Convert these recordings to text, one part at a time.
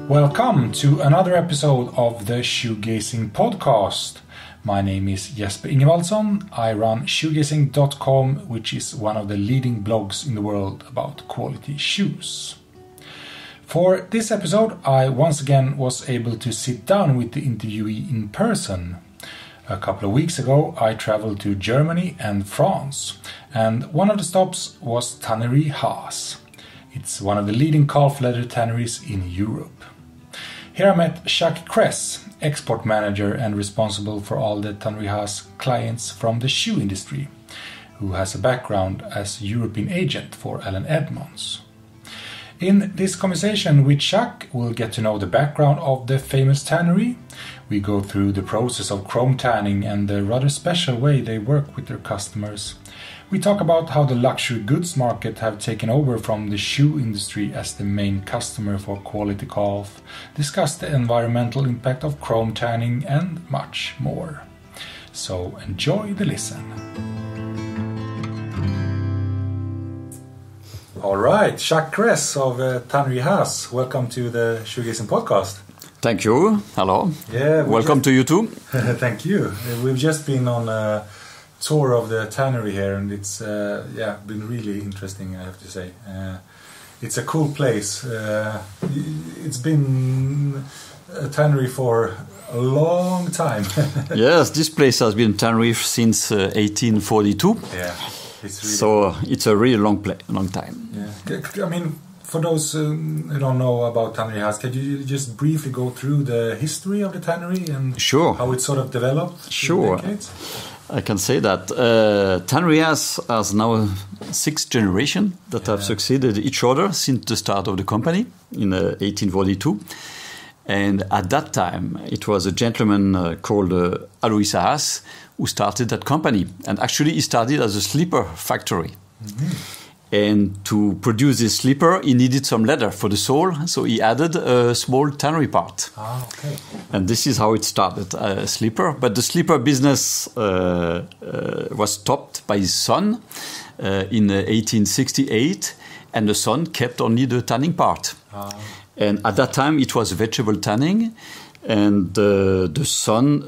Welcome to another episode of the Shoegazing podcast. My name is Jesper Ingevaldsson. I run shoegazing.com, which is one of the leading blogs in the world about quality shoes. For this episode, I once again was able to sit down with the interviewee in person. A couple of weeks ago, I traveled to Germany and France, and one of the stops was Tanneries Haas. It's one of the leading calf leather tanneries in Europe. Here I met Jacques Kress, export manager and responsible for all the Tanneries Haas clients from the shoe industry, who has a background as European agent for Allen Edmonds. In this conversation with Jacques, we'll get to know the background of the famous tannery. We go through the process of chrome tanning and the rather special way they work with their customers. We talk about how the luxury goods market have taken over from the shoe industry as the main customer for quality calf, discuss the environmental impact of chrome tanning and much more. So enjoy the listen. All right, Jacques Kress of Tanneries Haas, welcome to the Shoegazing podcast. Thank you. Hello. Yeah. Welcome to you too. Thank you. We've just been on a tour of the tannery here, and it's been really interesting, I have to say. It's a cool place. It's been a tannery for a long time. Yes, this place has been tannery since 1842. Yeah. It's really so it's a really long time. Yeah. I mean, for those who don't know about Tanneries Haas, could you just briefly go through the history of the tannery and how it sort of developed? Sure. I can say that Tanneries Haas has now 6th generation that have succeeded each other since the start of the company in 1842. And at that time, it was a gentleman called Allen Haas who started that company. And actually, he started as a slipper factory. Mm-hmm. And to produce this slipper, he needed some leather for the sole, so he added a small tannery part. Ah, okay. And this is how it started, a slipper. But the slipper business was stopped by his son in 1868, and the son kept only the tanning part. Ah. And at that time, it was vegetable tanning, and the son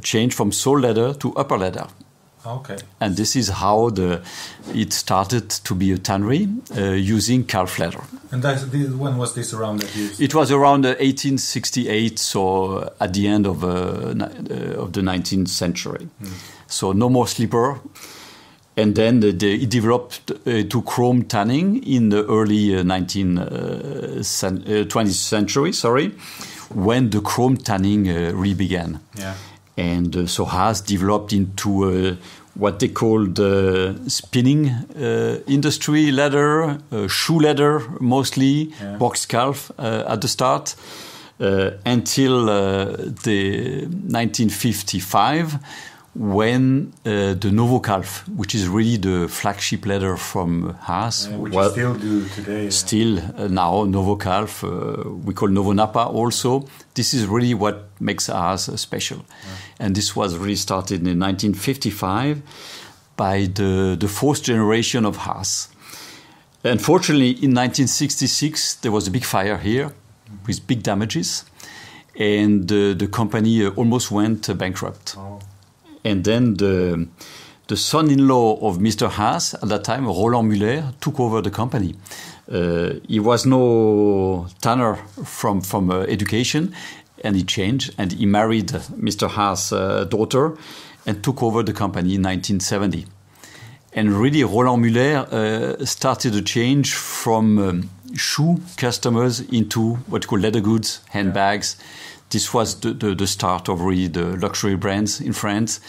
changed from sole leather to upper leather. Okay. And this is how it started to be a tannery using calf leather. And when was this around that used? It was around 1868, so at the end of the 19th century. Mm. So no more slipper. And then it developed to chrome tanning in the early 20th century, when the chrome tanning really began. Yeah. And so Haas developed into what they called spinning industry leather, shoe leather mostly, box calf at the start, until the 1955, when the Novo calf, which is really the flagship leather from Haas, which you still do today. Still now Novo calf, we call Novo Nappa also. This is really what makes Haas special. Yeah. And this was really started in 1955 by the 4th generation of Haas. Unfortunately, in 1966, there was a big fire here with big damages, and the company almost went bankrupt. Oh. And then the son-in-law of Mr. Haas at that time, Roland Muller, took over the company. He was no tanner from education, and he changed, and he married Mr. Haas' daughter and took over the company in 1970. And really, Roland Muller started a change from shoe customers into what you call leather goods, handbags. This was the start of really the luxury brands in France.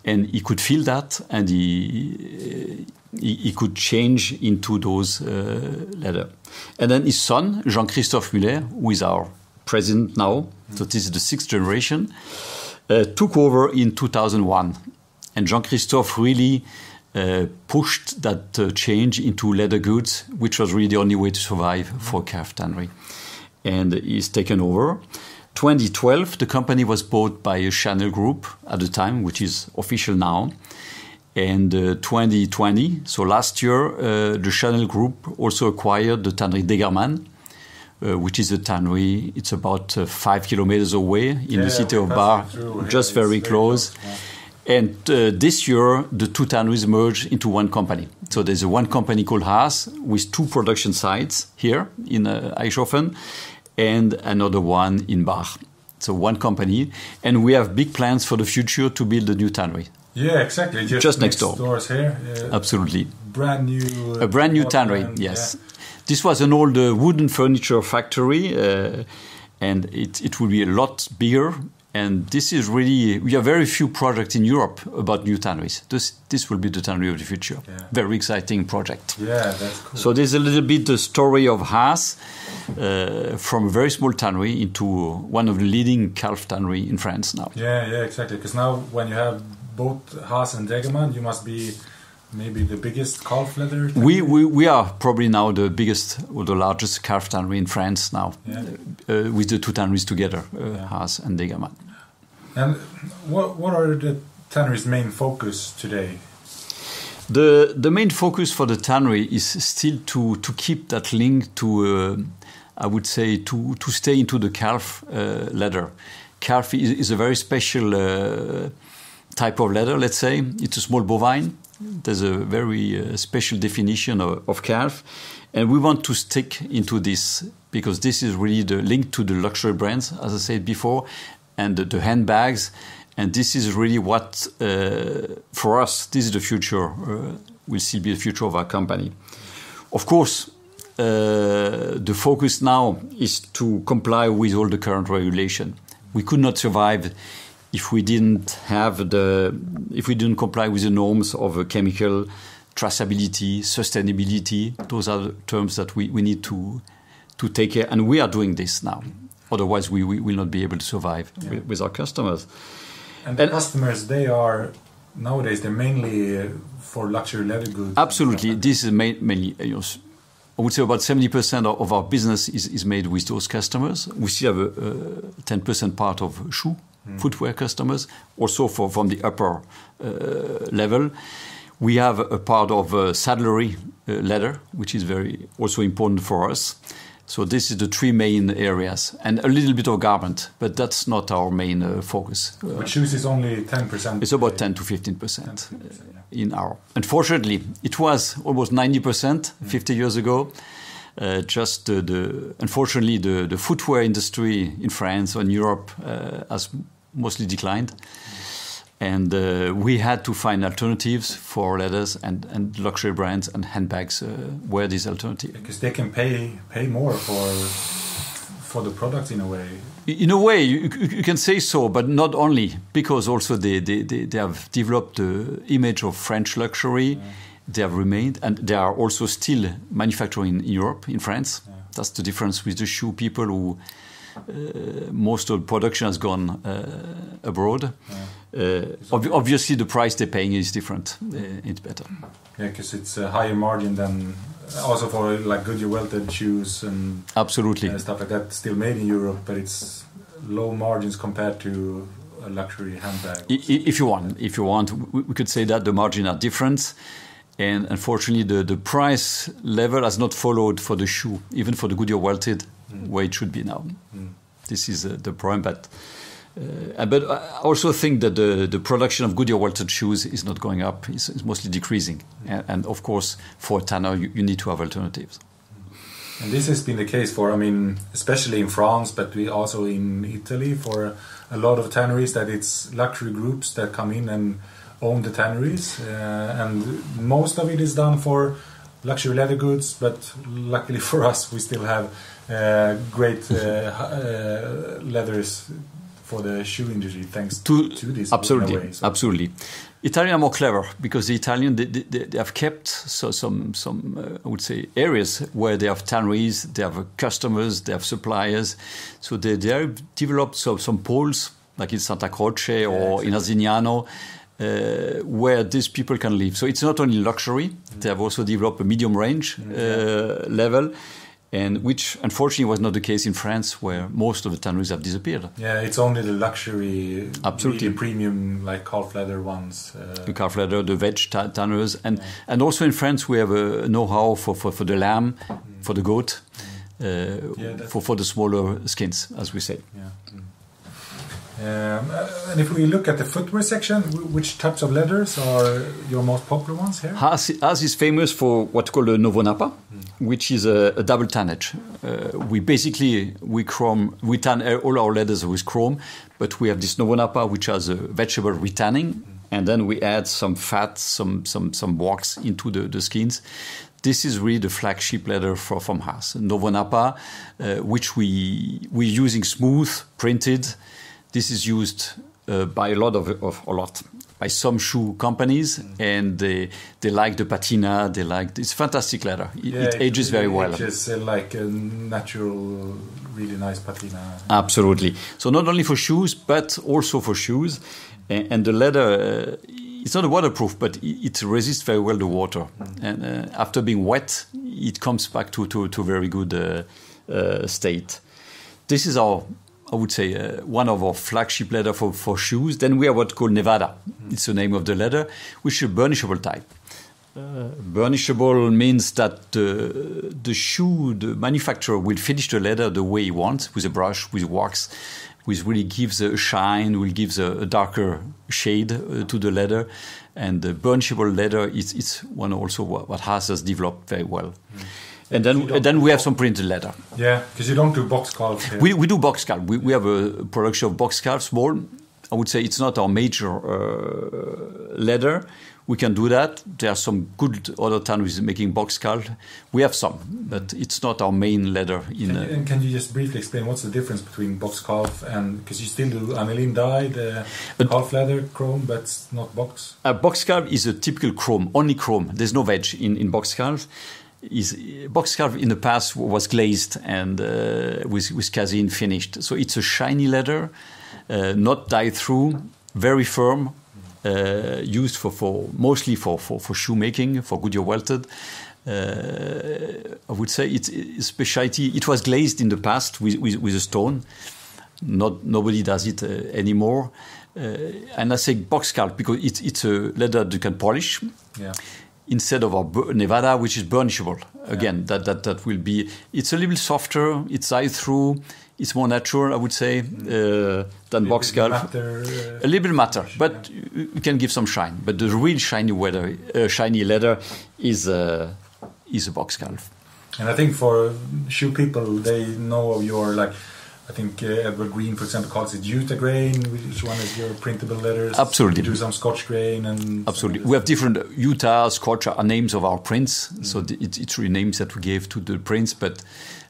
And he could feel that, and he could change into those leather. And then his son, Jean-Christophe Muller, who is our president now, so this is the 6th generation, took over in 2001. And Jean-Christophe really pushed that change into leather goods, which was really the only way to survive for calf tannery. And he's taken over. 2012, the company was bought by a Chanel group at the time, which is official now. And 2020, so last year, the Chanel group also acquired the Tannery Degerman, which is a tannery. It's about 5 kilometers away in the city of Bar, just very close. And this year, the two tanneries merged into one company. So there's one company called Haas with two production sites here in Eichhofen and another one in Bach. So one company. And we have big plans for the future to build a new tannery. Yeah, exactly. Just next door. Doors here. Absolutely. A brand new tannery, yes. Yeah. This was an old wooden furniture factory, and it will be a lot bigger. And this is really, we have very few projects in Europe about new tanneries. This will be the tannery of the future. Yeah. Very exciting project. Yeah, that's cool. So there's a little bit the story of Haas from a very small tannery into one of the leading calf tannery in France now. Yeah, exactly. Because now when you have both Haas and Degerman, you must be maybe the biggest calf leather tannery? We are probably now the biggest or the largest calf tannery in France now, with the two tanneries together, Haas and Degerman. And what are the tannery's main focus today? The main focus for the tannery is still to keep that link to, I would say, to stay into the calf leather. Calf is a very special type of leather, let's say. It's a small bovine. There's a very special definition of calf. And we want to stick into this because this is really the link to the luxury brands, as I said before, and the handbags. And this is really what, for us, this is the future, will still be the future of our company. Of course, the focus now is to comply with all the current regulation. We could not survive if we didn't comply with the norms of chemical traceability, sustainability. Those are the terms that we need to take care, and we are doing this now. Otherwise, we will not be able to survive with our customers. And the customers, nowadays they're mainly for luxury leather goods. Absolutely, this is mainly. I would say about 70% of our business is made with those customers. We still have a 10% part of footwear customers, also from the upper level. We have a part of saddlery leather, which is very also important for us. So this is the three main areas, and a little bit of garment, but that's not our main focus. But shoes is only 10%. It's about 10 to 15% in our. Unfortunately, it was almost 90% 50 years ago. Unfortunately, the footwear industry in France or in Europe has mostly declined. And we had to find alternatives for leathers and luxury brands and handbags were these alternatives. Because they can pay more for the products in a way. In a way, you can say so, but not only, because also they have developed the image of French luxury. Yeah. They have remained, and they are also still manufacturing in Europe, in France. Yeah. That's the difference with the shoe people who most of the production has gone abroad. Yeah. Obviously, the price they're paying is different. It's better. Yeah, because it's a higher margin than also for like Goodyear welted shoes and absolutely stuff like that. Still made in Europe, but it's low margins compared to a luxury handbag. If you want, we could say that the margins are different. And unfortunately, the price level has not followed for the shoe, even for the Goodyear welted, where it should be now. This is the problem. But I also think that the production of Goodyear welted shoes is not going up. It's mostly decreasing. And of course, for a tanner, you need to have alternatives. And this has been the case for, especially in France, but we also in Italy, for a lot of tanneries, that it's luxury groups that come in and own the tanneries, and most of it is done for luxury leather goods, but luckily for us we still have great leathers for the shoe industry thanks to this. Absolutely. Italians are more clever because the Italians they have kept some I would say areas where they have tanneries, they have customers, they have suppliers, so they have developed some poles like in Santa Croce or in Arzignano, where these people can live. So it's not only luxury, they have also developed a medium range level, and which unfortunately was not the case in France, where most of the tanneries have disappeared. Yeah, it's only the luxury, really premium, like calf leather ones. The calf leather, the veg tanners, and also in France we have a know-how for the lamb, for the goat. for the smaller skins, as we say. Yeah. And if we look at the footwear section, which types of leathers are your most popular ones here? Haas is famous for what's called a Novo Nappa, which is a double tannage. We tan all our leathers with chrome, but we have this Novo Nappa, which has a vegetable retanning, and then we add some fat, some wax into the skins. This is really the flagship leather from Haas, Novo Nappa, which we're using smooth, printed. This is used by by some shoe companies, and they like the patina. It's fantastic leather. It ages very well. It ages like a natural, really nice patina. Absolutely. So not only for shoes, but also for shoes, and the leather. It's not waterproof, but it resists very well the water. And after being wet, it comes back to a very good state. This is I would say, one of our flagship leather for shoes. Then we have what's called Nevada. It's the name of the leather, which is a burnishable type. Burnishable means that the manufacturer will finish the leather the way he wants, with a brush, with wax, which really gives a shine, will gives a darker shade to the leather. And the burnishable leather is one also what Haas has developed very well. And then we have some printed leather. Yeah, because you don't do box calf here. We do box calf. We have a production of box calf, small. I would say it's not our major leather. We can do that. There are some good other tanneries making box calf. We have some, but it's not our main leather. And can you just briefly explain what's the difference between box calf and, because you still do aniline dyed calf leather chrome, but it's not box? Box calf is a typical chrome, only chrome. There's no veg in box calf. Box calf in the past was glazed and with casein finished. So it's a shiny leather, not dyed through, very firm, used mostly for shoemaking, for Goodyear welted. I would say it's a specialty. It was glazed in the past with a stone. Nobody does it anymore. And I say box calf because it's a leather that you can polish. Yeah. Instead of our Nevada, which is burnishable. Again, that will be. It's a little softer. It's eye through. It's more natural, I would say, than box calf. A little bit matter, but you can give some shine. But the real shiny leather is a box calf. And I think for shoe people, they know of your I think Edward Green, for example, calls it Utah grain, which one is your printable letters. Absolutely. You do some Scotch grain and... Absolutely. We have different Utah, Scotch are names of our prints. So it's really names that we gave to the prints. But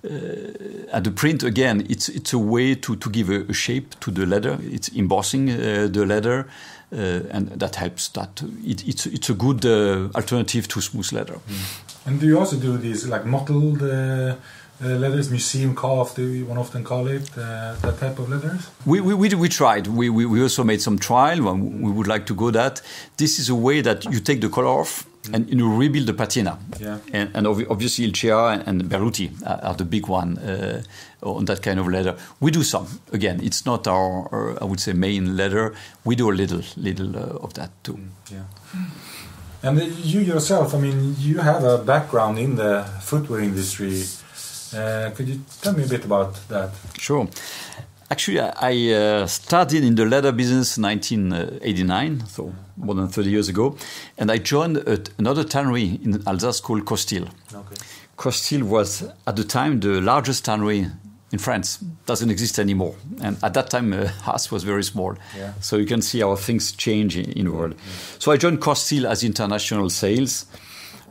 at the print, again, it's a way to give a shape to the leather. It's embossing the leather. And that helps. It's a good alternative to smooth leather. And do you also do these mottled... leathers, museum calf, one often call it, that type of leathers? We tried. We also made some trial. We would like to go that. This is a way that you take the color off and you rebuild the patina. Yeah. And obviously Il Cea and Berluti are the big one on that kind of leather. We do some. Again, it's not our I would say, main leather. We do a little of that too. Yeah. And you yourself, you have a background in the footwear industry. Could you tell me a bit about that? Sure. Actually, I started in the leather business in 1989, so more than 30 years ago, and I joined another tannery in Alsace called Costil. Okay. Costil was, at the time, the largest tannery in France. Doesn't exist anymore. And at that time, Haas was very small. Yeah. So you can see how things change in the world. Yeah. So I joined Costil as international sales,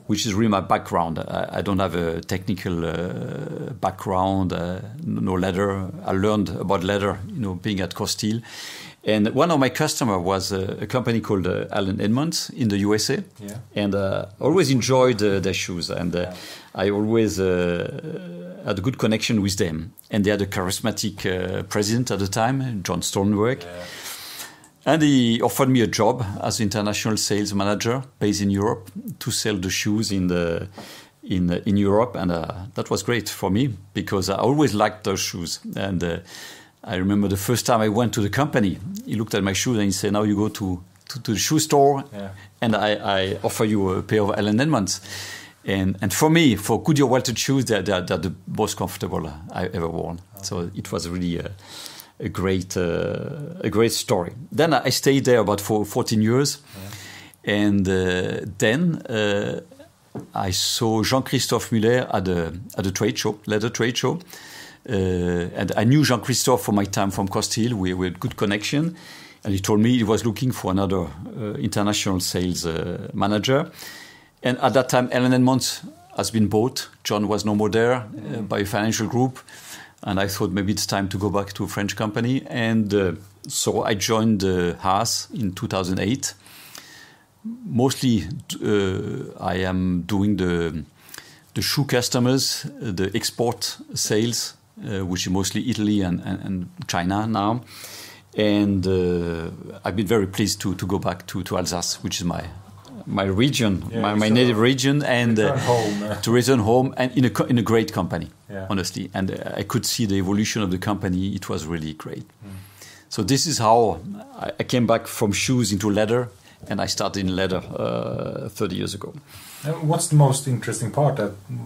which is really my background. I don't have a technical background, no leather. I learned about leather, being at Costil. And one of my customers was a company called Allen Edmonds in the USA. Yeah. And I always enjoyed their shoes. And I always had a good connection with them. And they had a charismatic president at the time, John Stonework. Yeah. And he offered me a job as international sales manager based in Europe to sell the shoes in Europe. And that was great for me because I always liked those shoes. And I remember the first time I went to the company, he looked at my shoes and he said, now you go to the shoe store and I offer you a pair of Allen Edmonds. And for me, for Goodyear welted shoes, they're the most comfortable I ever worn. Okay. So it was really a great story. Then I stayed there about 14 years. Yeah. And then I saw Jean-Christophe Muller at a trade show, leather trade show. And I knew Jean-Christophe from my time from Coast Hill. We had good connection. And he told me he was looking for another international sales manager. And at that time, Allen Edmonds has been bought. John was no more there by a financial group. And I thought maybe it's time to go back to a French company. And so I joined Haas in 2008. Mostly I am doing the shoe customers, the export sales, which is mostly Italy and China now. And I've been very pleased to go back to Alsace, which is my region, my native region, and to return home and in a great company, honestly. And I could see the evolution of the company. It was really great. So this is how I came back from shoes into leather, and I started in leather 30 years ago. And what's the most interesting part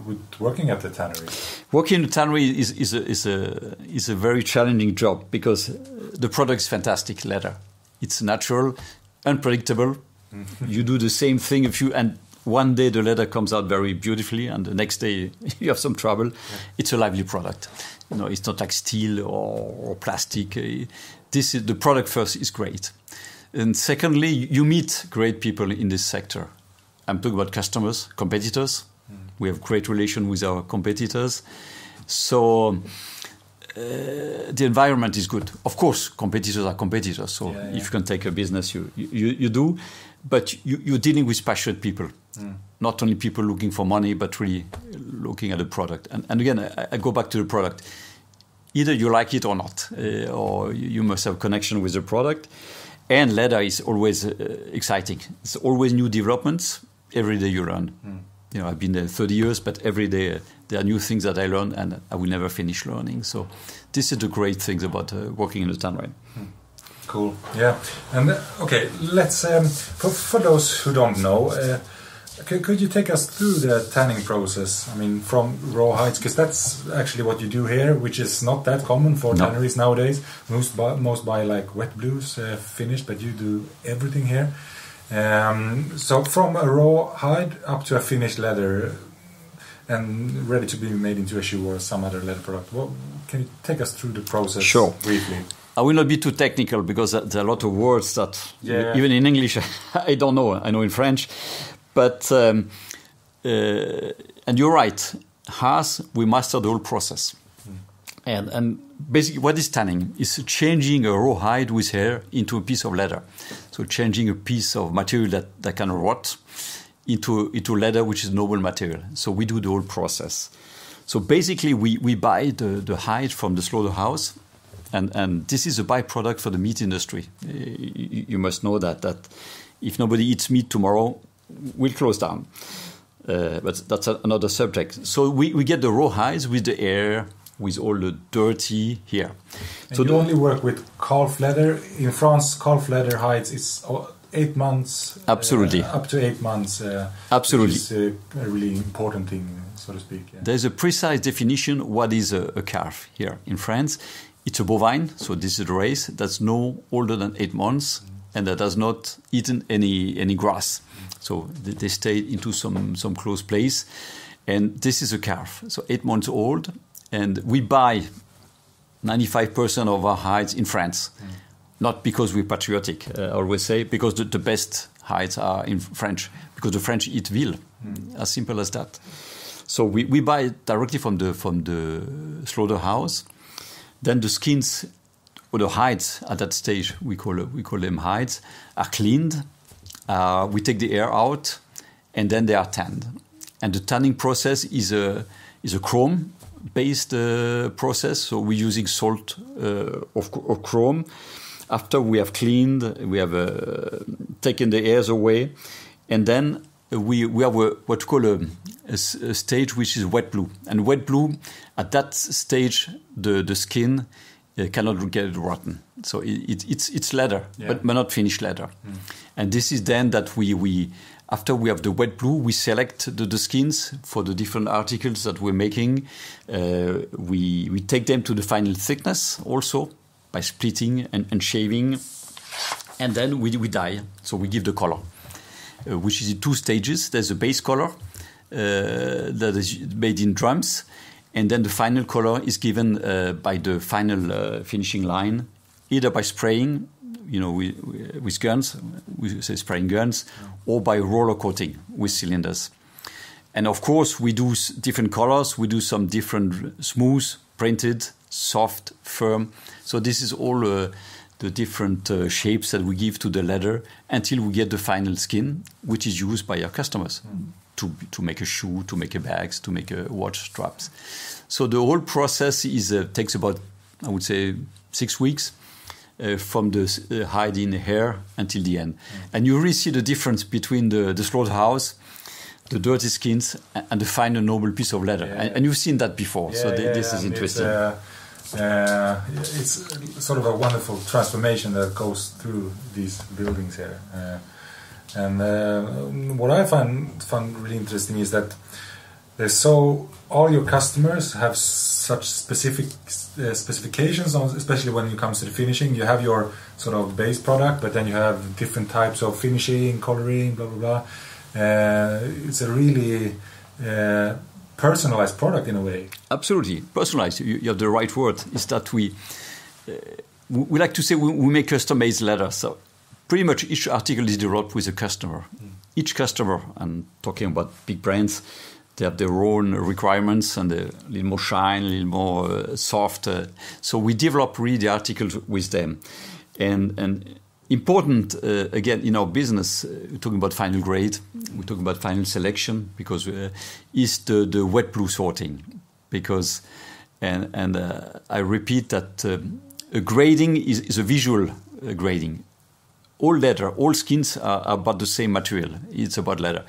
with working at the tannery? Working in the tannery is a very challenging job because the product is fantastic, leather. It's natural, unpredictable. You do the same thing and one day the leather comes out very beautifully, and the next day you have some trouble. Yeah. It's a lively product. It's not like steel or plastic. The product first is great. And secondly, you meet great people in this sector. I'm talking about customers, competitors. We have great relation with our competitors. So the environment is good. Of course, competitors are competitors. So if you can take a business, you do. But you're dealing with passionate people. Not only people looking for money, but really looking at the product. And again, I go back to the product. Either you like it or not, or you must have a connection with the product. And leather is always exciting. It's always new developments. Every day you learn. I've been there 30 years, but every day there are new things that I learn, and I will never finish learning. So this is the great things about working in the tannery. Cool. Yeah. And okay, let's for those who don't know, could you take us through the tanning process? I mean, from raw hides, because that's actually what you do here, which is not that common for tanneries nowadays. Most buy like wet blues finished, but you do everything here. So from a raw hide up to a finished leather and ready to be made into a shoe or some other leather product. Can you take us through the process briefly? I will not be too technical because there are a lot of words that even in English I don't know. I know in French. But, and you're right, Haas, we master the whole process. And basically what is tanning? It's changing a raw hide with hair into a piece of leather. So changing a piece of material that can rot into leather, which is noble material. So we do the whole process. So basically we buy the hide from the slaughterhouse, and this is a byproduct for the meat industry. You must know that if nobody eats meat tomorrow, we'll close down. But that's another subject. So we get the raw hides with the air, with all the dirty here. And so you only work with calf leather. In France, calf leather hides is 8 months. Absolutely. Up to 8 months. Absolutely. Which is a really important thing, so to speak. Yeah. There's a precise definition what is a calf here in France. It's a bovine, so this is the race, that's no older than 8 months and that has not eaten any grass. So they stay into some close place. And this is a calf, so 8 months old. And we buy 95% of our hides in France. Not because we're patriotic, I always say, because the best hides are in French, because the French eat veal, as simple as that. So we buy directly from the slaughterhouse. Then the skins, or the hides at that stage, we call them hides, are cleaned. We take the air out, and then they are tanned. And the tanning process is a chrome-based process. So we're using salt of chrome. After we have cleaned, we have taken the airs away, and then we have what we call a stage which is wet blue. And wet blue, at that stage, the skin cannot get rotten. So it's leather, but not finished leather. And this is then that we After we have the wet blue, we select the skins for the different articles that we're making. We take them to the final thickness also by splitting and shaving. And then we dye. So we give the color, which is in 2 stages. There's a base color that is made in drums. And then the final color is given by the final finishing line, either by spraying, with guns, we say spraying guns, or by roller coating with cylinders. And of course, we do different colors. We do some different smooth, printed, soft, firm. So this is all the different shapes that we give to the leather until we get the final skin, which is used by our customers to make a shoe, to make a bags, to make a watch straps. So the whole process takes about, I would say, 6 weeks. From the hiding hair until the end. And you really see the difference between the slaughterhouse, the dirty skins, and the final noble piece of leather. And you've seen that before, this is interesting. It's sort of a wonderful transformation that goes through these buildings here. And what I found really interesting is that all your customers have such specific specifications, especially when it comes to the finishing. You have your sort of base product, but then you have different types of finishing, coloring, blah, blah, blah. It's a really personalized product in a way. Absolutely. Personalized. You have the right word. Is that we like to say we make custom-made leather. So pretty much each article is developed with a customer. Each customer, I'm talking about big brands, they have their own requirements and a little more shine, a little more soft. So we develop really the articles with them. And important, again, in our business, we're talking about final grade, we're talking about final selection, because is the wet blue sorting. Because, and I repeat that a grading is a visual grading. All leather, all skins are about the same material. It's about leather.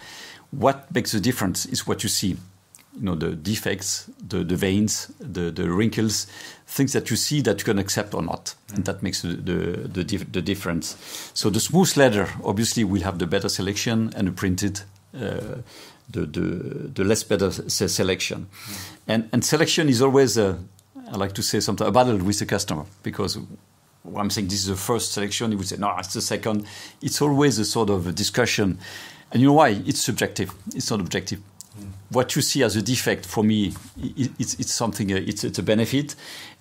What makes the difference is what you see. The defects, the veins, the wrinkles, things that you see that you can accept or not. And that makes the difference. So the smooth leather, obviously, will have the better selection, and the printed, the less better selection. And selection is always, I like to say sometimes, a battle with the customer. Because I'm saying this is the first selection, he would say, no, it's the second. It's always a sort of a discussion. And you know why? It's subjective. It's not objective. What you see as a defect, for me, it's something. It's a benefit,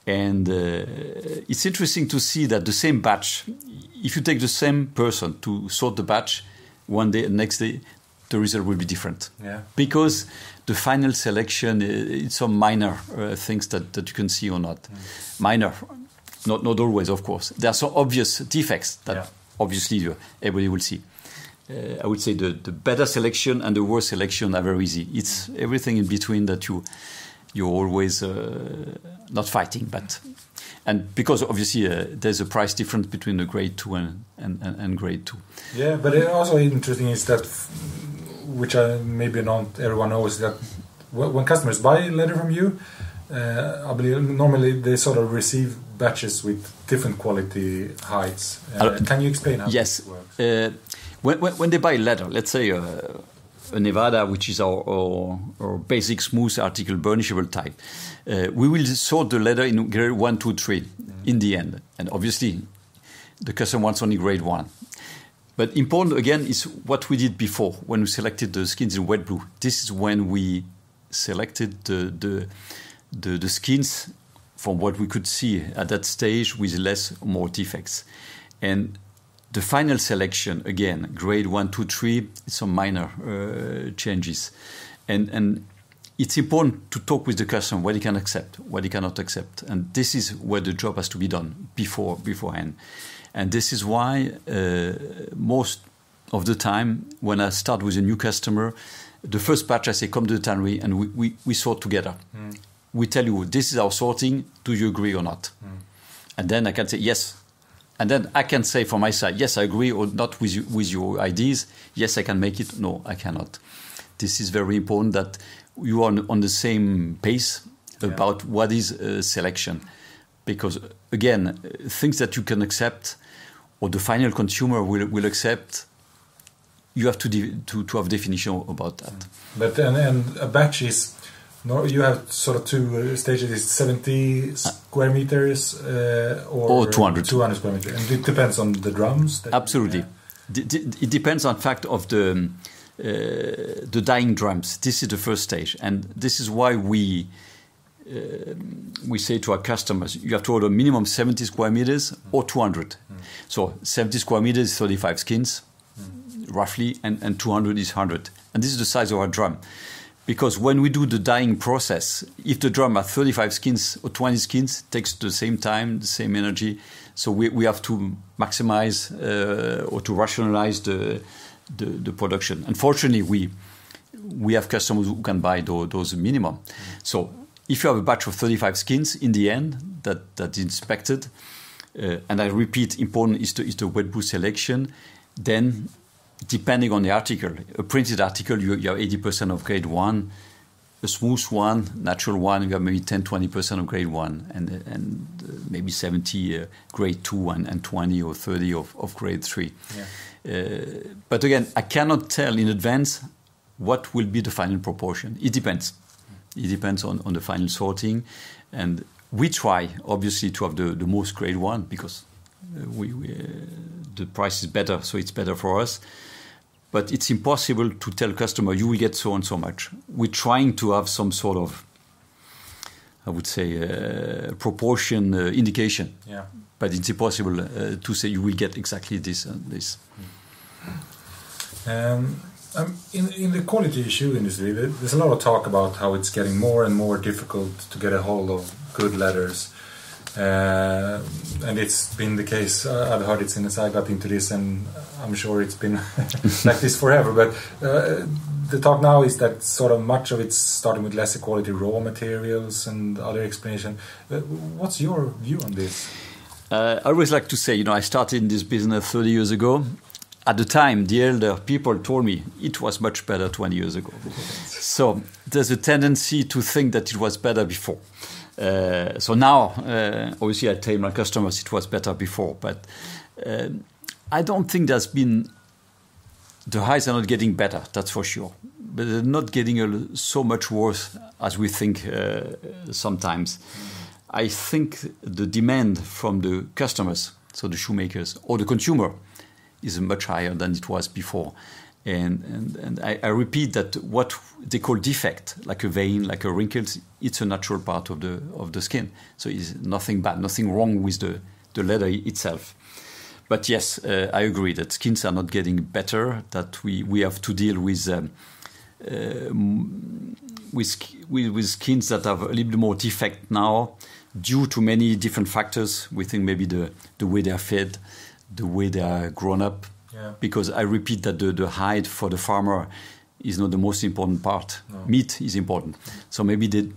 and it's interesting to see that the same batch. If you take the same person to sort the batch, one day, next day, the result will be different. Yeah. Because the final selection, it's some minor things that you can see or not. Minor, not always, of course. There are some obvious defects that obviously everybody will see. I would say the better selection and the worse selection are very easy. It's everything in between that you're always not fighting, and because obviously there's a price difference between the grade 2 and grade 2. Yeah, but also interesting is that, which maybe not everyone knows, that when customers buy leather from you, I believe normally they sort of receive batches with different quality heights. Can you explain how this works? When they buy leather, let's say a Nevada, which is our basic smooth article burnishable type, we will sort the leather in grade 1, 2, 3 in the end. And obviously, the customer wants only grade 1. But important, again, is what we did before when we selected the skins in wet blue. This is when we selected the skins from what we could see at that stage with less or more defects. And the final selection, again, grade 1, 2, 3, some minor changes. And it's important to talk with the customer what he can accept, what he cannot accept. And this is where the job has to be done beforehand. And this is why most of the time when I start with a new customer, the first batch I say, come to the tannery and we sort together. We tell you, this is our sorting, do you agree or not? And then I can say, yes. And then I can say from my side, yes, I agree or not with your ideas. Yes, I can make it. No, I cannot. This is very important that you are on the same pace about what is selection. Because, again, things that you can accept or the final consumer will accept, you have to have definition about that. But and a batch is, you have sort of two stages. Is 70 square meters or 200. 200 square meters, and it depends on the drums. Absolutely, it depends on fact of the dyeing drums. This is the first stage, and this is why we say to our customers, you have to order minimum 70 square meters or 200. So 70 square meters is 35 skins, roughly, and 200 is 100. And this is the size of our drum. Because when we do the dyeing process, if the drum has 35 skins or 20 skins, it takes the same time, the same energy. So we have to maximize or to rationalize the production. Unfortunately, we have customers who can buy those minimum. So if you have a batch of 35 skins, in the end, that's inspected, and I repeat, important is the wet booth selection, then depending on the article, a printed article, you have 80% of grade 1, a smooth one, natural one, you have maybe 10-20% of grade 1, and maybe 70 grade 2 and 20 or 30 of grade 3. Yeah. But again, I cannot tell in advance what will be the final proportion. It depends. It depends on the final sorting, and we try obviously to have the most grade 1 because the price is better, so it's better for us. But it's impossible to tell customer you will get so and so much. We're trying to have some sort of, I would say, proportion indication. Yeah. But it's impossible to say you will get exactly this and this. In the quality shoe industry, there's a lot of talk about how it's getting more and more difficult to get a hold of good leathers. And it's been the case. I've heard it since I got into this, and I'm sure it's been like this forever. But the talk now is that sort of much of it's starting with lesser quality raw materials and other explanation. What's your view on this? I always like to say, I started in this business 30 years ago. At the time, the elder people told me it was much better 20 years ago. So there's a tendency to think that it was better before. So now, obviously, I tell my customers it was better before, but I don't think the hides are not getting better, that's for sure. But they're not getting so much worse as we think sometimes. I think the demand from the customers, so the shoemakers or the consumer, is much higher than it was before. And I repeat that what they call defect, like a vein, like a wrinkle, it's a natural part of the skin. So it's nothing bad, nothing wrong with the leather itself. But yes, I agree that skins are not getting better, that we have to deal with skins that have a little bit more defect now due to many different factors. We think maybe the way they are fed, the way they are grown up. Yeah. Because I repeat that the hide for the farmer is not the most important part. No. Meat is important. So maybe they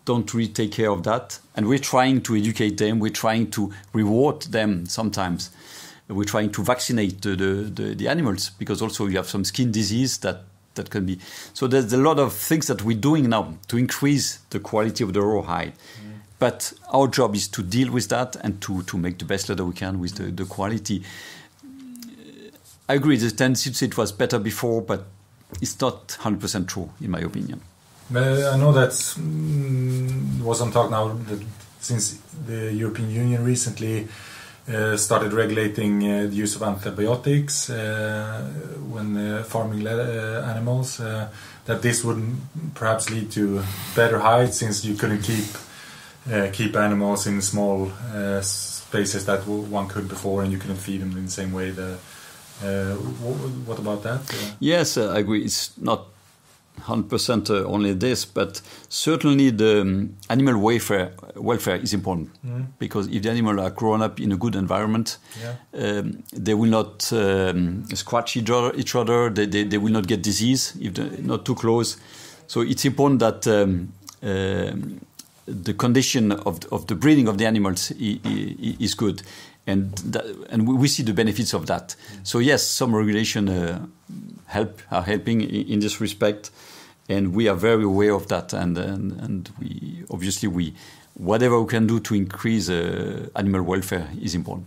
don't really take care of that. And we're trying to educate them. We're trying to reward them sometimes. We're trying to vaccinate the animals because also you have some skin disease that can be. So there's a lot of things that we're doing now to increase the quality of the raw hide. But our job is to deal with that and to make the best leather we can with the quality. I agree, the tendency to say it was better before, but it's not 100% true, in my opinion. But I know that's was some talk now that since the European Union recently started regulating the use of antibiotics when farming animals, that this would perhaps lead to better hides since you couldn't keep animals in small spaces that one could before, and you couldn't feed them in the same way. What about that? Yes, I agree. It's not 100% only this, but certainly the animal welfare is important because if the animals are grown up in a good environment, they will not scratch each other. They will not get disease if they're not too close. So it's important that the condition of the breeding of the animals is good. And we see the benefits of that. So yes, some regulation are helping in this respect, and we are very aware of that. And we obviously whatever we can do to increase animal welfare is important.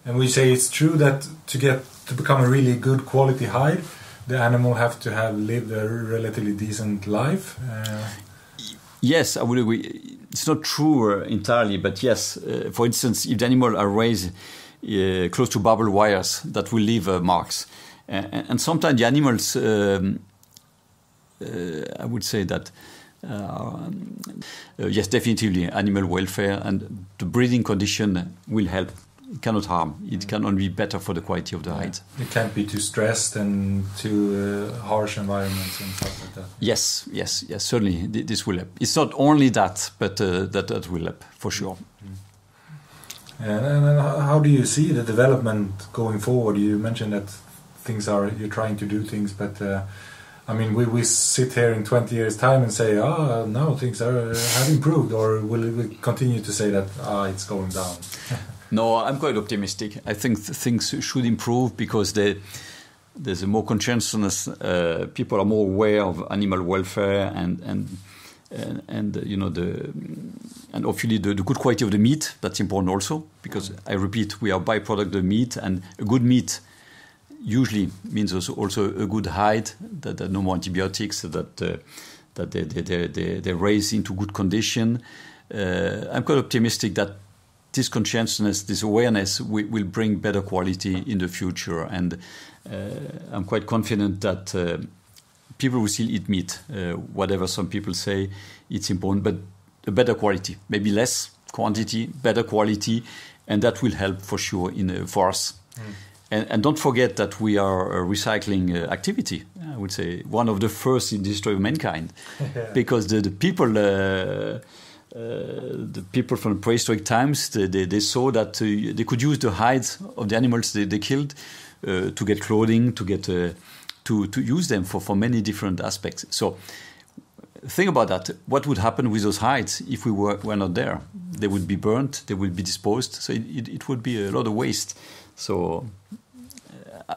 And we say it's true that to get to become a really good quality hide, the animal have to have lived a relatively decent life. Yes, I would agree. It's not true entirely, but yes. For instance, if the animal are raised close to barbed wires, that will leave marks. And sometimes the animals, I would say that, yes, definitely animal welfare and the breeding condition will help. It cannot harm. It can only be better for the quality of the hide. It can't be too stressed and too harsh environments and stuff like that. Yes, certainly this will help. It's not only that, but that will help for sure. And how do you see the development going forward? You mentioned that you're trying to do things, but I mean, we sit here in 20 years' time and say, now things have improved, or will we continue to say that it's going down? No, I'm quite optimistic. I think things should improve because there's a more conscientiousness. People are more aware of animal welfare and you know and hopefully the good quality of the meat. That's important also because I repeat, we are byproduct of the meat, and a good meat usually means also a good hide, that there are no more antibiotics, that they're raised into good condition. I'm quite optimistic that this conscientiousness, this awareness will bring better quality in the future. And I'm quite confident that people will still eat meat. Whatever some people say, it's important, but a better quality, maybe less quantity, better quality, and that will help for sure for us. And don't forget that we are a recycling activity. I would say one of the first in the history of mankind, because the people from prehistoric times, they saw that they could use the hides of the animals they killed to get clothing, to use them for many different aspects. So think about that. What would happen with those hides if we were not there? They would be burnt, they would be disposed. So it would be a lot of waste. So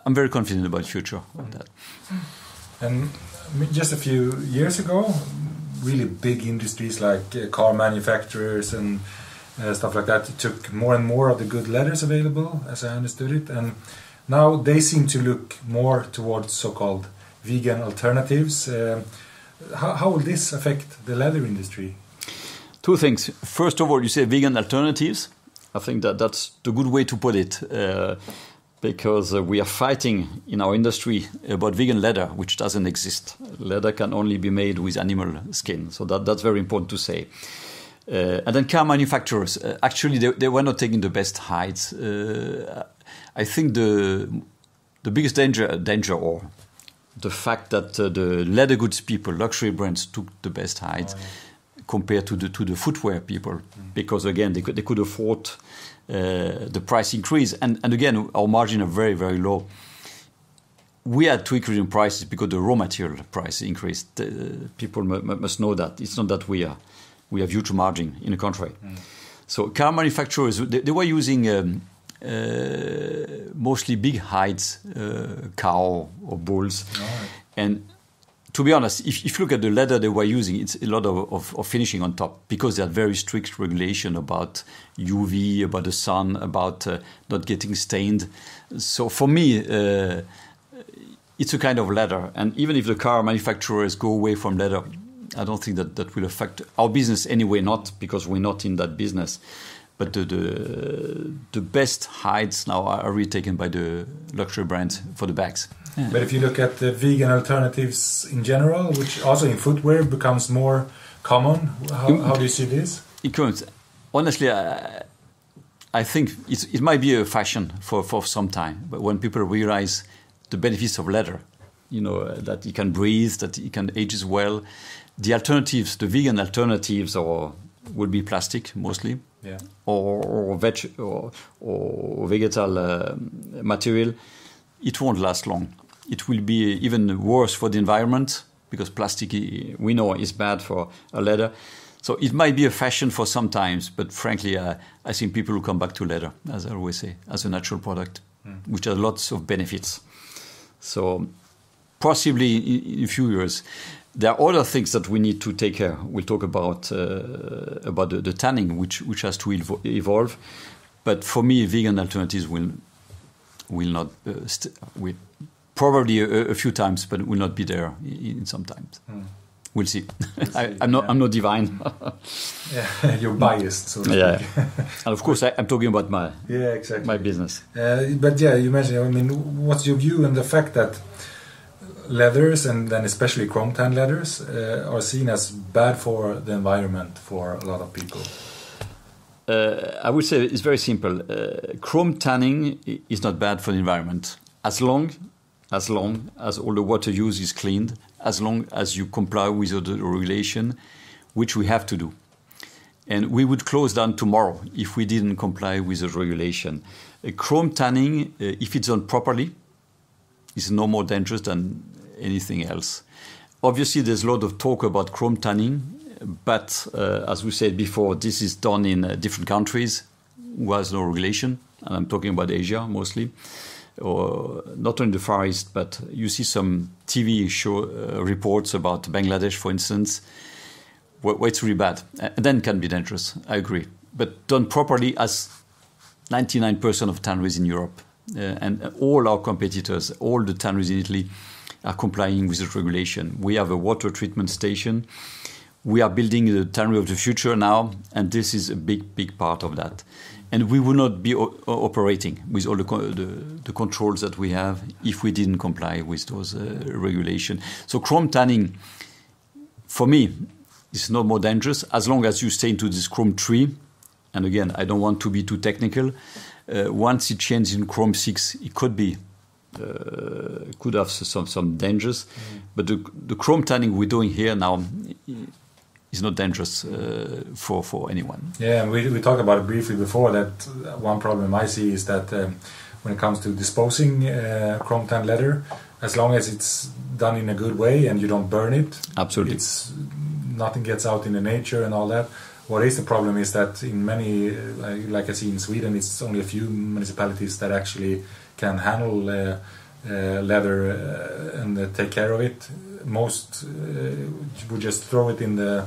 I'm very confident about the future of that. And just a few years ago, really big industries like car manufacturers and stuff like that took more and more of the good leathers available, as I understood it. And now they seem to look more towards so-called vegan alternatives. How will this affect the leather industry? Two things. First of all, you say vegan alternatives. I think that's the good way to put it, because we are fighting in our industry about vegan leather, which doesn't exist. Leather can only be made with animal skin, so that's very important to say. And then car manufacturers, actually they were not taking the best hides. I think the biggest danger or the fact that the leather goods people, luxury brands, took the best hides compared to the footwear people, because again they could afford the price increase, and again our margin are very, very low. We had to increase in prices because the raw material price increased. People must know that it's not that we have huge margin in the country. So car manufacturers, they were using mostly big hides, cow or bulls, and to be honest, if you look at the leather they were using, it's a lot of finishing on top, because they have very strict regulation about UV, about the sun, about not getting stained. So for me, it's a kind of leather. And even if the car manufacturers go away from leather, I don't think that will affect our business anyway, not because we're not in that business. But the best hides now are really taken by the luxury brands for the bags. Yeah. But if you look at the vegan alternatives in general, which also in footwear becomes more common, how do you see this? Honestly, I think it might be a fashion for some time. But when people realize the benefits of leather, that it can breathe, that it can age as well, the alternatives, the vegan alternatives, will be plastic mostly. Yeah. Or vegetal material, it won't last long. It will be even worse for the environment, because plastic, we know, is bad for a leather. So it might be a fashion for some times, but frankly, I think people will come back to leather, as I always say, as a natural product, which has lots of benefits. So possibly in a few years. There are other things that we need to take care. We'll talk about the tanning, which has to evolve. But for me, vegan alternatives will will not. Will probably a few times, but will not be there in some times. We'll see. I'm not divine. Yeah, you're biased, so to speak. And of course, I'm talking about my business. But yeah, you mentioned. I mean, what's your view on the fact that leathers, and then especially chrome tan leathers, are seen as bad for the environment for a lot of people? I would say it's very simple. Chrome tanning is not bad for the environment as long as all the water use is cleaned, as long as you comply with the regulation, which we have to do. And we would close down tomorrow if we didn't comply with the regulation. Chrome tanning, if it's done properly, is no more dangerous than anything else. Obviously, there's a lot of talk about chrome tanning, but as we said before, this is done in different countries who has no regulation, and I'm talking about Asia mostly, or not only the Far East, but you see some TV show reports about Bangladesh, for instance, where it's really bad, and then can be dangerous, I agree. But done properly, as 99% of tanneries in Europe, and all our competitors, all the tanneries in Italy, are complying with the regulation. We have a water treatment station. We are building the tannery of the future now, and this is a big part of that. And we will not be operating with all the controls that we have if we didn't comply with those regulations. So chrome tanning, for me, is no more dangerous as long as you stay into this chrome tree. And again, I don't want to be too technical. Once it changes in chrome 6, it could have some dangers. But the chrome tanning we're doing here now is not dangerous for anyone. Yeah, and we talked about it briefly before, that one problem I see is that when it comes to disposing chrome tan leather, as long as it's done in a good way and you don't burn it, absolutely, nothing gets out in the nature and all that. What is the problem is that in many, like I see in Sweden, it's only a few municipalities that actually can handle leather and take care of it. Most would just throw it in the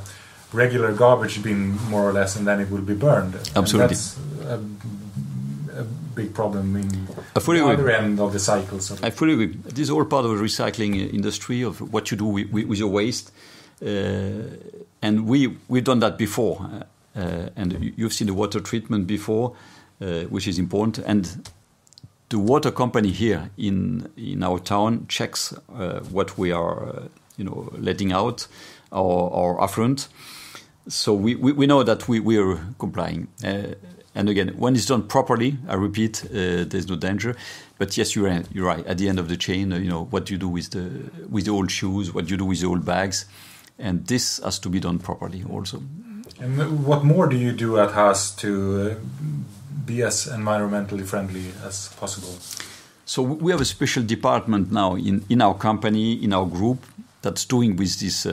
regular garbage bin, more or less, and then it will be burned. Absolutely. And that's a big problem in the other end of the cycle. I fully agree. This is all part of the recycling industry, of what you do with your waste. And we've done that before. And you've seen the water treatment before, which is important. And the water company here in our town checks what we are, letting out, our affluent. So we know that we are complying. And again, when it's done properly, I repeat, there's no danger. But yes, you're right. At the end of the chain, what you do with the old shoes, what you do with the old bags, and this has to be done properly also. And what more do you do at Haas to be as environmentally friendly as possible? So we have a special department now in our company, in our group, that's doing with this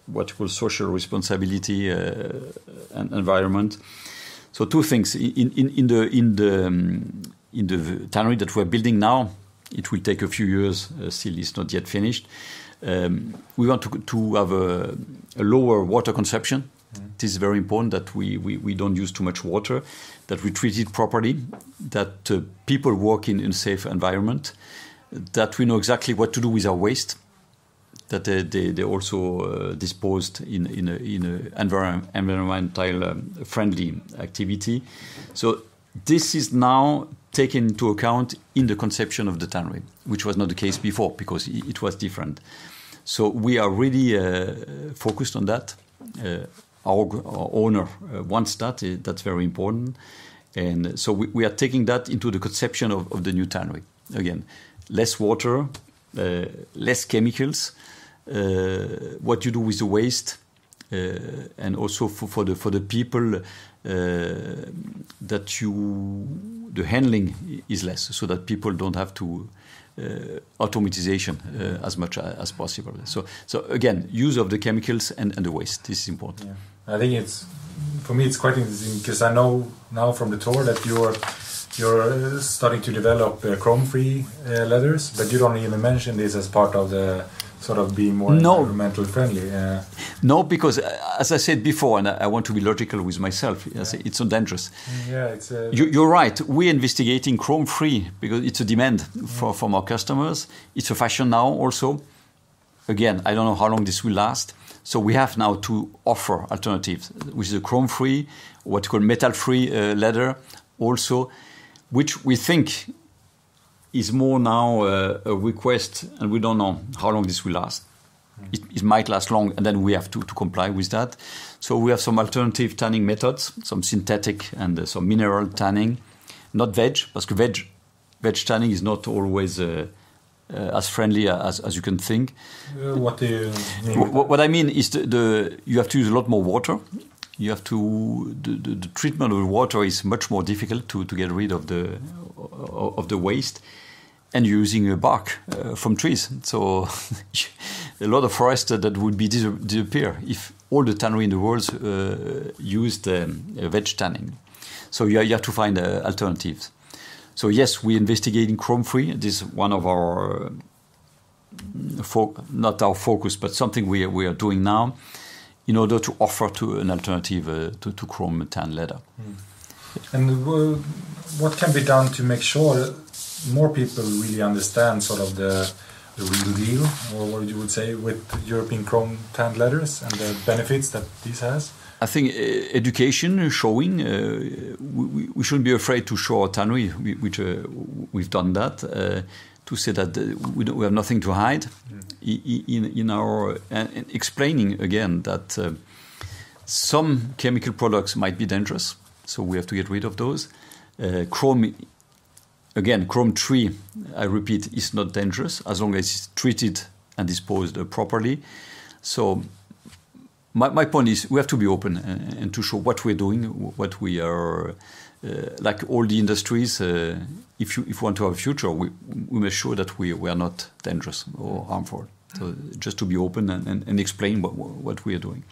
what you call social responsibility and environment. So two things in the tannery that we're building now. It will take a few years. Still, it's not yet finished. We want to have a lower water consumption. It is very important that we don't use too much water, that we treat it properly, that people work in a safe environment, that we know exactly what to do with our waste, that they also disposed in an environmental friendly activity. So this is now taken into account in the conception of the tannery, which was not the case before because it was different. So we are really focused on that. Our owner wants that. That's very important. And so we are taking that into the conception of the new tannery. Again, less water, less chemicals, what you do with the waste, and also for the people that the handling is less, so that people don't have to automatization as much as possible. So again, use of the chemicals and the waste. This is important. Yeah. I think for me it's quite interesting because I know now from the tour that you're starting to develop chrome-free leathers, but you don't even mention this as part of the sort of be more environmentally friendly? No, because as I said before, and I want to be logical with myself, it's not dangerous. Yeah, you're right. We're investigating chrome-free because it's a demand from our customers. It's a fashion now also. Again, I don't know how long this will last. So we have now to offer alternatives, which is a chrome-free, what you call metal-free leather also, which we think is more now a request, and we don't know how long this will last. It might last long, and then we have to comply with that. So we have some alternative tanning methods, some synthetic and some mineral tanning, not veg, because veg tanning is not always as friendly as you can think. What do you mean? What I mean is you have to use a lot more water. You have to the treatment of the water is much more difficult to get rid of the waste, and you're using a bark from trees. So a lot of forest that would be disappear if all the tannery in the world used veg tanning. So you have to find alternatives. So yes, we're investigating chrome-free. This is one of our not our focus, but something we are doing now, in order to offer an alternative to chrome tan leather. And what can be done to make sure more people really understand sort of the real deal, or what you would say, with European chrome tan leathers and the benefits that this has? I think education, showing, we shouldn't be afraid to show our tannery, which we've done that, to say that we have nothing to hide in our, and explaining again that some chemical products might be dangerous, so we have to get rid of those. Chrome 3, I repeat, is not dangerous as long as it's treated and disposed properly. So my point is we have to be open and to show what we're doing, what we are, like all the industries, if you want to have a future, we must show that we are not dangerous or harmful. So just to be open and explain what we are doing.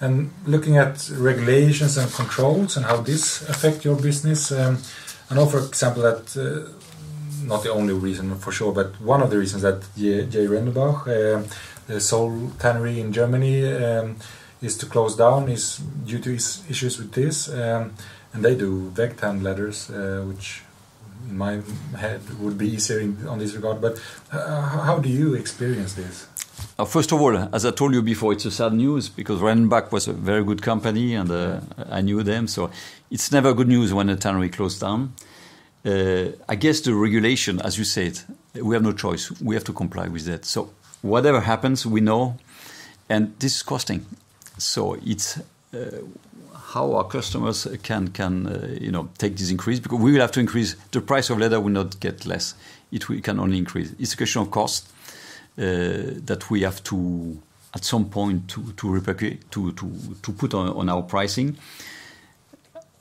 And looking at regulations and controls and how this affect your business, I know, for example, that not the only reason for sure, but one of the reasons that J. Rendenbach, the sole tannery in Germany, is to close down is due to issues with this, and they do veg tan leathers, which in my head would be easier on this regard. But how do you experience this? First of all, as I told you before, it's a sad news because Rendenbach was a very good company and I knew them. So it's never good news when a tannery closed down. I guess the regulation, as you said, we have no choice. We have to comply with that. So whatever happens, we know, and this is costing. So it's how our customers can take this increase, because we will have to increase. The price of leather will not get less. It can only increase. It's a question of cost. That we have to, at some point, to put on our pricing.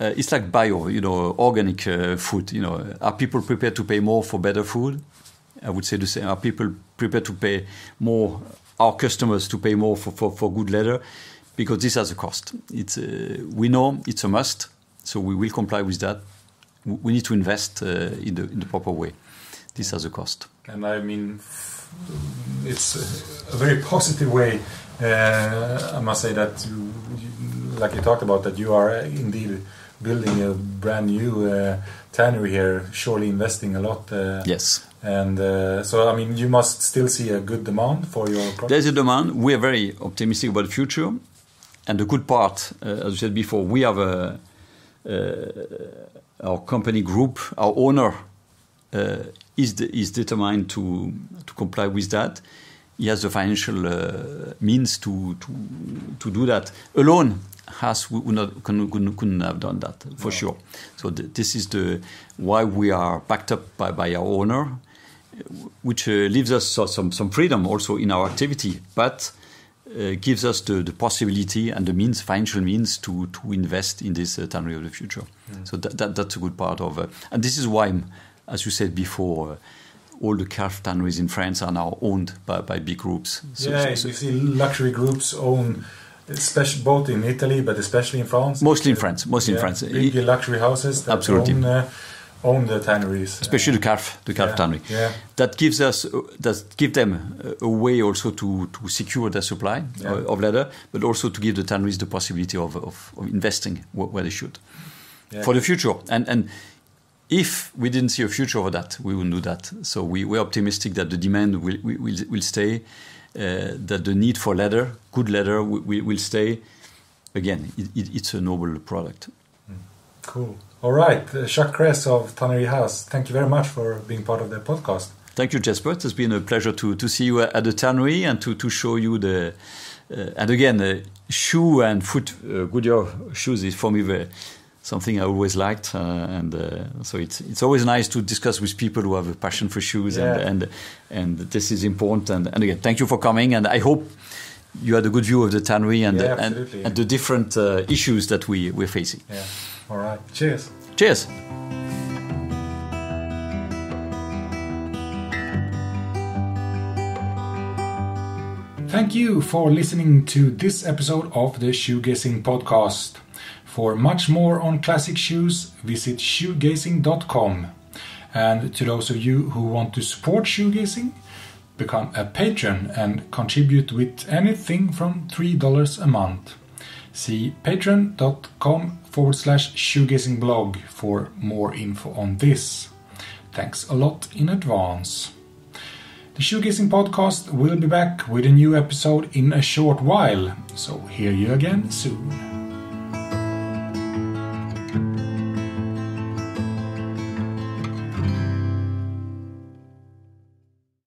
It's like bio, organic food. Are people prepared to pay more for better food? I would say the same. Are people prepared to pay more? Our customers to pay more for good leather, because this has a cost. We know it's a must, so we will comply with that. We need to invest in the proper way. This has a cost. And I mean, it's a very positive way. I must say that, like you talked about, that you are indeed building a brand new tannery here, surely investing a lot. Yes. And so, I mean, you must still see a good demand for your product. There's a demand. We are very optimistic about the future. And the good part, as I said before, we have our company group, our owner, is determined to comply with that. He has the financial means to do that. Alone, Haas couldn't have done that, for sure. So this is why we are backed up by our owner, which leaves us some freedom also in our activity, but gives us the possibility and the financial means to invest in this tannery of the future. So that's a good part of and this is why, as you said before, all the calf tanneries in France are now owned by big groups. You see luxury groups own, especially both in Italy, but especially in France. Mostly in France. Big luxury houses that absolutely own own the tanneries, especially the calf tannery. Yeah. That give them a way also to secure their supply of leather, but also to give the tanneries the possibility of investing where they should for the future. And if we didn't see a future for that, we wouldn't do that. So we're optimistic that the demand will stay, that the need for leather, good leather, will stay. Again, it's a noble product. Cool. All right, Jacques Kress of Tanneries Haas, thank you very much for being part of the podcast. Thank you, Jesper. It's been a pleasure to see you at the tannery and to show you the... and again, shoe and foot, Goodyear shoes is for me something I always liked. So it's always nice to discuss with people who have a passion for shoes, and this is important. And again, thank you for coming, and I hope you had a good view of the tannery and the different issues that we're facing. Yeah. All right. Cheers. Cheers. Thank you for listening to this episode of the Shoegazing Podcast. For much more on classic shoes, visit shoegazing.com. And to those of you who want to support shoegazing, become a patron and contribute with anything from $3 a month. See patreon.com/shoegazing blog for more info on this. Thanks a lot in advance. The Shoegazing Podcast will be back with a new episode in a short while, so hear you again soon.